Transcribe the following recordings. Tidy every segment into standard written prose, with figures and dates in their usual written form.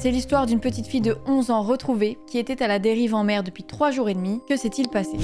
C'est l'histoire d'une petite fille de 11 ans retrouvée qui était à la dérive en mer depuis 3 jours et demi. Que s'est-il passé?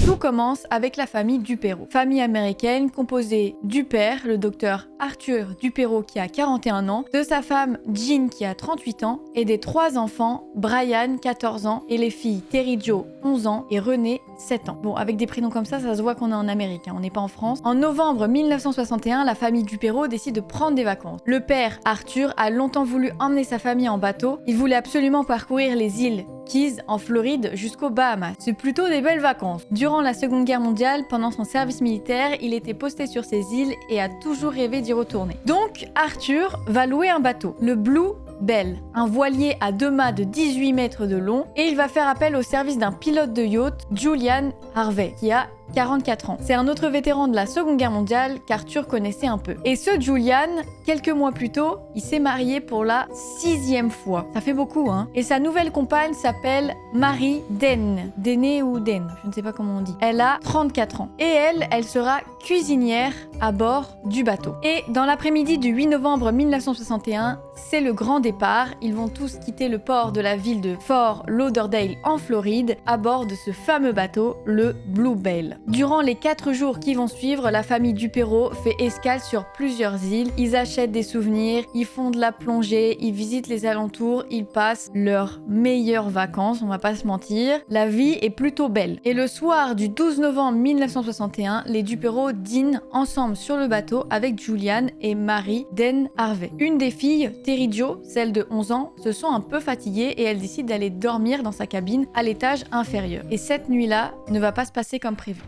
Tout commence avec la famille Duperrault. Famille américaine composée du père, le docteur Arthur Duperrault qui a 41 ans, de sa femme Jean qui a 38 ans et des 3 enfants, Brian 14 ans et les filles Terry Jo 11 ans et René 7 ans. Bon, avec des prénoms comme ça se voit qu'on est en Amérique, hein, on n'est pas en France. En novembre 1961, la famille Duperrault décide de prendre des vacances. Le père, Arthur, a longtemps voulu emmener sa famille en bateau. Il voulait absolument parcourir les îles Keys en Floride jusqu'aux Bahamas. C'est plutôt des belles vacances. Durant la Seconde Guerre mondiale, pendant son service militaire, il était posté sur ces îles et a toujours rêvé d'y retourner. Donc, Arthur va louer un bateau, le Blue Bell, un voilier à 2 mâts de 18 mètres de long, et il va faire appel au service d'un pilote de yacht, Julian Harvey, qui a 44 ans. C'est un autre vétéran de la Seconde Guerre mondiale qu'Arthur connaissait un peu. Et ce Julian, quelques mois plus tôt, il s'est marié pour la 6e fois. Ça fait beaucoup, hein. Et sa nouvelle compagne s'appelle Mary Den. Dene ou Den, je ne sais pas comment on dit. Elle a 34 ans. Et elle sera cuisinière à bord du bateau. Et dans l'après-midi du 8 novembre 1961, c'est le grand départ. Ils vont tous quitter le port de la ville de Fort Lauderdale en Floride à bord de ce fameux bateau, le Blue Bell. Durant les 4 jours qui vont suivre, la famille Duperrault fait escale sur plusieurs îles. Ils achètent des souvenirs, ils font de la plongée, ils visitent les alentours, ils passent leurs meilleures vacances, on va pas se mentir. La vie est plutôt belle. Et le soir du 12 novembre 1961, les Duperrault dînent ensemble sur le bateau avec Julian et Mary Den Harvey. Une des filles, Terry Jo, celle de 11 ans, se sent un peu fatiguée et elle décide d'aller dormir dans sa cabine à l'étage inférieur. Et cette nuit-là ne va pas se passer comme prévu.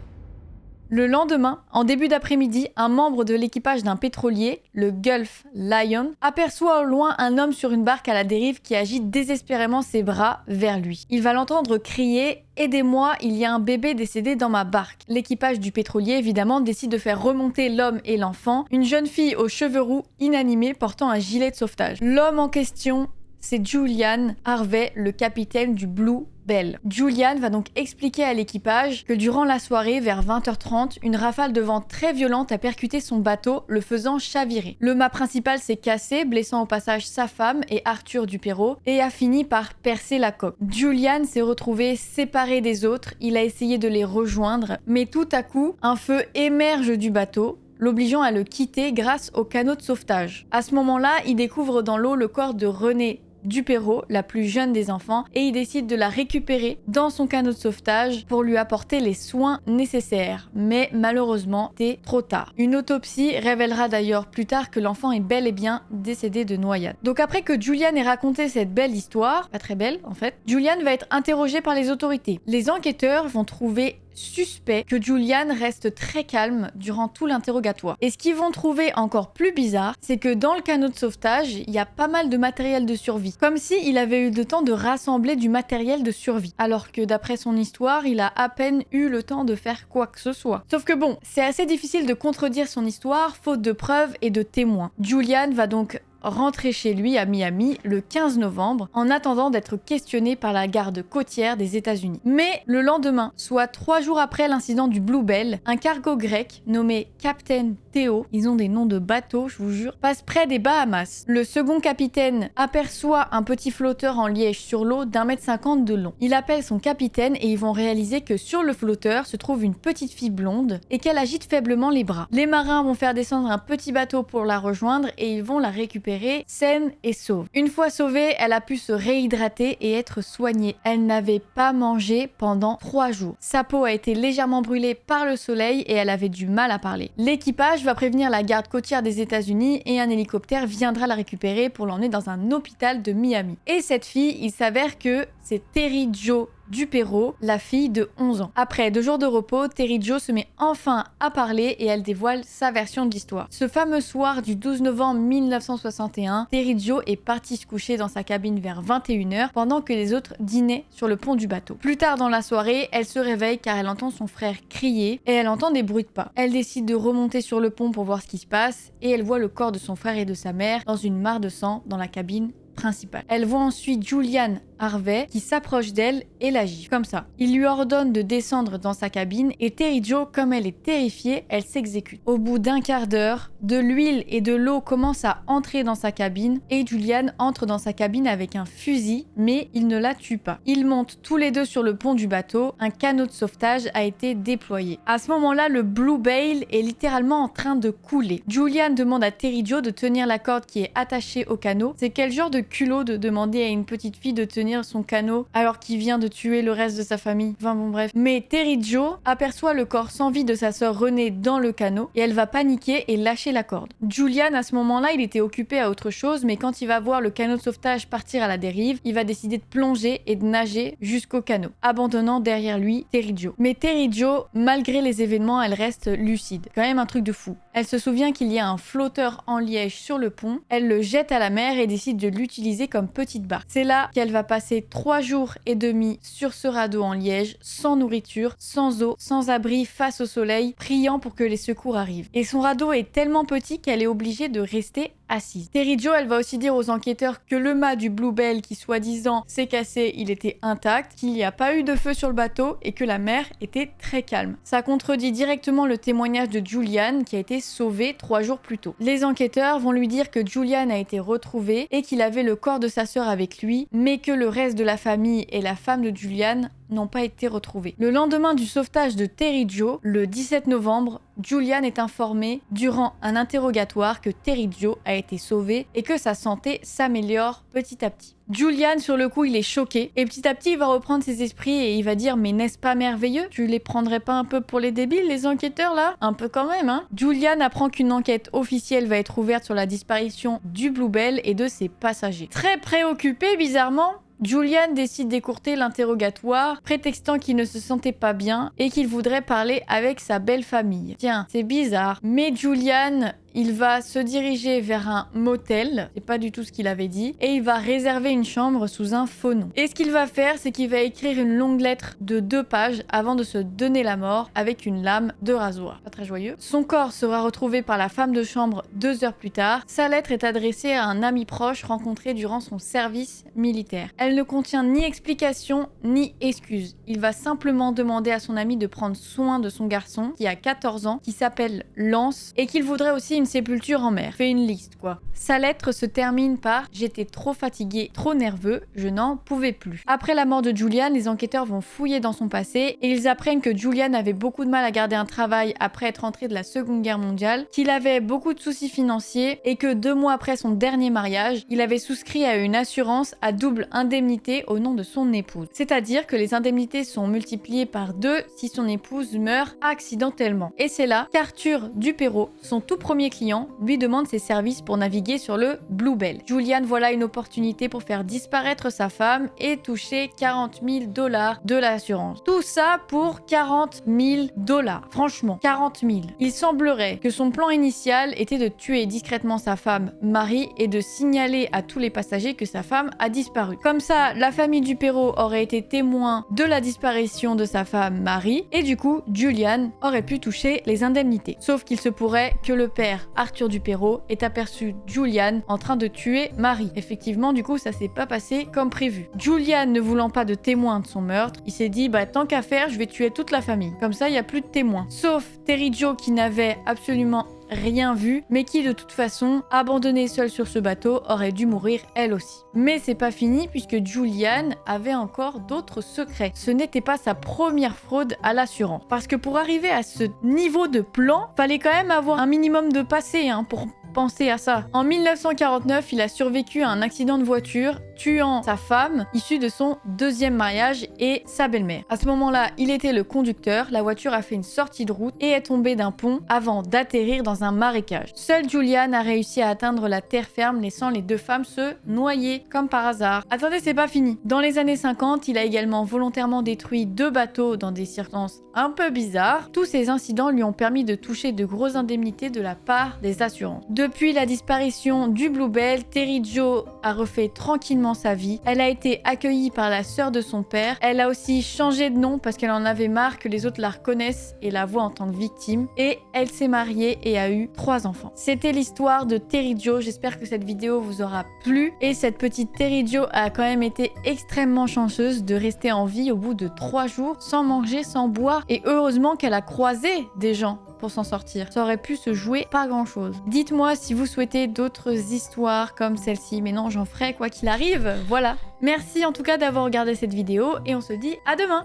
Le lendemain, en début d'après-midi, un membre de l'équipage d'un pétrolier, le Gulf Lion, aperçoit au loin un homme sur une barque à la dérive qui agite désespérément ses bras vers lui. Il va l'entendre crier « Aidez-moi, il y a un bébé décédé dans ma barque ». L'équipage du pétrolier, évidemment, décide de faire remonter l'homme et l'enfant, une jeune fille aux cheveux roux inanimée portant un gilet de sauvetage. L'homme en question, c'est Julian Harvey, le capitaine du Blue Bell. Julian va donc expliquer à l'équipage que durant la soirée, vers 20h30, une rafale de vent très violente a percuté son bateau, le faisant chavirer. Le mât principal s'est cassé, blessant au passage sa femme et Arthur Duperrault, et a fini par percer la coque. Julian s'est retrouvé séparé des autres, il a essayé de les rejoindre, mais tout à coup, un feu émerge du bateau, l'obligeant à le quitter grâce au canot de sauvetage. À ce moment-là, il découvre dans l'eau le corps de René Duperrault, la plus jeune des enfants, et il décide de la récupérer dans son canot de sauvetage pour lui apporter les soins nécessaires. Mais malheureusement, c'est trop tard. Une autopsie révélera d'ailleurs plus tard que l'enfant est bel et bien décédé de noyade. Donc après que Julian ait raconté cette belle histoire, pas très belle en fait, Julian va être interrogé par les autorités. Les enquêteurs vont trouver suspect que Julian reste très calme durant tout l'interrogatoire. Et ce qu'ils vont trouver encore plus bizarre, c'est que dans le canot de sauvetage, il y a pas mal de matériel de survie. Comme s'il avait eu le temps de rassembler du matériel de survie. Alors que d'après son histoire, il a à peine eu le temps de faire quoi que ce soit. Sauf que bon, c'est assez difficile de contredire son histoire, faute de preuves et de témoins. Julian va donc rentrer chez lui à Miami le 15 novembre en attendant d'être questionné par la garde côtière des États-Unis. Mais le lendemain, soit 3 jours après l'incident du Blue Bell, un cargo grec nommé Captain Théo, ils ont des noms de bateaux, je vous jure, passe près des Bahamas. Le second capitaine aperçoit un petit flotteur en liège sur l'eau d'1,50 m de long. Il appelle son capitaine et ils vont réaliser que sur le flotteur se trouve une petite fille blonde et qu'elle agite faiblement les bras. Les marins vont faire descendre un petit bateau pour la rejoindre et ils vont la récupérer saine et sauve. Une fois sauvée, elle a pu se réhydrater et être soignée. Elle n'avait pas mangé pendant 3 jours. Sa peau a été légèrement brûlée par le soleil et elle avait du mal à parler. L'équipage va prévenir la garde côtière des États-Unis et un hélicoptère viendra la récupérer pour l'emmener dans un hôpital de Miami. Et cette fille, il s'avère que c'est Terry Jo Duperrault, la fille de 11 ans. Après 2 jours de repos, Terry Jo se met enfin à parler et elle dévoile sa version de l'histoire. Ce fameux soir du 12 novembre 1961, Terry Jo est partie se coucher dans sa cabine vers 21h pendant que les autres dînaient sur le pont du bateau. Plus tard dans la soirée, elle se réveille car elle entend son frère crier et elle entend des bruits de pas. Elle décide de remonter sur le pont pour voir ce qui se passe et elle voit le corps de son frère et de sa mère dans une mare de sang dans la cabine principale. Elle voit ensuite Julian Harvey qui s'approche d'elle et la gifle. Comme ça. Il lui ordonne de descendre dans sa cabine et Terry Jo, comme elle est terrifiée, elle s'exécute. Au bout d'un quart d'heure, de l'huile et de l'eau commencent à entrer dans sa cabine et Julian entre dans sa cabine avec un fusil, mais il ne la tue pas. Ils montent tous les deux sur le pont du bateau, un canot de sauvetage a été déployé. À ce moment-là, le Blue Bale est littéralement en train de couler. Julian demande à Terry Jo de tenir la corde qui est attachée au canot. C'est quel genre de culot de demander à une petite fille de tenir son canot alors qu'il vient de tuer le reste de sa famille? Enfin bon bref. Mais Terry Jo aperçoit le corps sans vie de sa sœur Renée dans le canot et elle va paniquer et lâcher la corde. Julian à ce moment-là il était occupé à autre chose, mais quand il va voir le canot de sauvetage partir à la dérive, il va décider de plonger et de nager jusqu'au canot, abandonnant derrière lui Terry Jo. Mais Terry Jo, malgré les événements, elle reste lucide. Quand même un truc de fou. Elle se souvient qu'il y a un flotteur en liège sur le pont, elle le jette à la mer et décide de l'utiliser comme petite barque. C'est là qu'elle va passer 3 jours et demi sur ce radeau en liège, sans nourriture, sans eau, sans abri, face au soleil, priant pour que les secours arrivent. Et son radeau est tellement petit qu'elle est obligée de rester assise. Terry Jo, elle va aussi dire aux enquêteurs que le mât du Blue Bale qui soi-disant s'est cassé, il était intact, qu'il n'y a pas eu de feu sur le bateau et que la mer était très calme. Ça contredit directement le témoignage de Julian qui a été sauvé 3 jours plus tôt. Les enquêteurs vont lui dire que Julian a été retrouvé et qu'il avait le corps de sa sœur avec lui, mais que le reste de la famille et la femme de Julian n'ont pas été retrouvés. Le lendemain du sauvetage de Terry Jo, le 17 novembre, Julian est informé durant un interrogatoire que Terry Jo a été sauvé et que sa santé s'améliore petit à petit. Julian, sur le coup, il est choqué et petit à petit, il va reprendre ses esprits et il va dire « Mais n'est-ce pas merveilleux? Tu les prendrais pas un peu pour les débiles, les enquêteurs, là? Un peu quand même, hein ?» Julian apprend qu'une enquête officielle va être ouverte sur la disparition du Blue Bale et de ses passagers. Très préoccupé, bizarrement, Julian décide d'écourter l'interrogatoire, prétextant qu'il ne se sentait pas bien et qu'il voudrait parler avec sa belle famille. Tiens, c'est bizarre. Mais Julian, il va se diriger vers un motel, c'est pas du tout ce qu'il avait dit, et il va réserver une chambre sous un faux nom. Et ce qu'il va faire, c'est qu'il va écrire une longue lettre de 2 pages avant de se donner la mort avec une lame de rasoir. Pas très joyeux. Son corps sera retrouvé par la femme de chambre 2 heures plus tard. Sa lettre est adressée à un ami proche rencontré durant son service militaire. Elle ne contient ni explication ni excuse. Il va simplement demander à son ami de prendre soin de son garçon qui a 14 ans, qui s'appelle Lance, et qu'il voudrait aussi une sépulture en mer. Fait une liste, quoi. Sa lettre se termine par « J'étais trop fatigué, trop nerveux, je n'en pouvais plus ». Après la mort de Julian, les enquêteurs vont fouiller dans son passé et ils apprennent que Julian avait beaucoup de mal à garder un travail après être entré de la Seconde Guerre mondiale, qu'il avait beaucoup de soucis financiers et que 2 mois après son dernier mariage, il avait souscrit à une assurance à double indemnité au nom de son épouse. C'est-à-dire que les indemnités sont multipliées par 2 si son épouse meurt accidentellement. Et c'est là qu'Arthur Duperrault, son tout premier client, lui demande ses services pour naviguer sur le Blue Bale. Julian voit là une opportunité pour faire disparaître sa femme et toucher 40 000 $ de l'assurance. Tout ça pour 40 000 $. Franchement, 40 000. Il semblerait que son plan initial était de tuer discrètement sa femme Marie et de signaler à tous les passagers que sa femme a disparu. Comme ça, la famille Duperrault aurait été témoin de la disparition de sa femme Marie et du coup, Julian aurait pu toucher les indemnités. Sauf qu'il se pourrait que le père Arthur Duperrault ait aperçu Julian en train de tuer Marie. Effectivement, du coup, ça s'est pas passé comme prévu. Julian, ne voulant pas de témoins de son meurtre, il s'est dit, bah tant qu'à faire, je vais tuer toute la famille. Comme ça, il y a plus de témoins. Sauf Terry Jo qui n'avait absolument rien vu, mais qui de toute façon, abandonnée seule sur ce bateau, aurait dû mourir elle aussi. Mais c'est pas fini puisque Julian avait encore d'autres secrets. Ce n'était pas sa première fraude à l'assurance. Parce que pour arriver à ce niveau de plan, fallait quand même avoir un minimum de passé pour penser à ça. En 1949, il a survécu à un accident de voiture, tuant sa femme, issue de son 2e mariage, et sa belle-mère. À ce moment-là, il était le conducteur, la voiture a fait une sortie de route et est tombée d'un pont avant d'atterrir dans un marécage. Seul Julian a réussi à atteindre la terre ferme, laissant les 2 femmes se noyer, comme par hasard. Attendez, c'est pas fini. Dans les années 50, il a également volontairement détruit 2 bateaux dans des circonstances un peu bizarres. Tous ces incidents lui ont permis de toucher de grosses indemnités de la part des assurances. Depuis la disparition du Blue Bale, Terry Jo a refait tranquillement tranquillement sa vie. Elle a été accueillie par la sœur de son père. Elle a aussi changé de nom parce qu'elle en avait marre que les autres la reconnaissent et la voient en tant que victime. Et elle s'est mariée et a eu 3 enfants. C'était l'histoire de Terry Jo. J'espère que cette vidéo vous aura plu. Et cette petite Terry Jo a quand même été extrêmement chanceuse de rester en vie au bout de 3 jours sans manger, sans boire. Et heureusement qu'elle a croisé des gens pour s'en sortir. Ça aurait pu se jouer pas grand chose. Dites-moi si vous souhaitez d'autres histoires comme celle-ci, mais non, j'en ferai quoi qu'il arrive. Voilà. Merci en tout cas d'avoir regardé cette vidéo et on se dit à demain.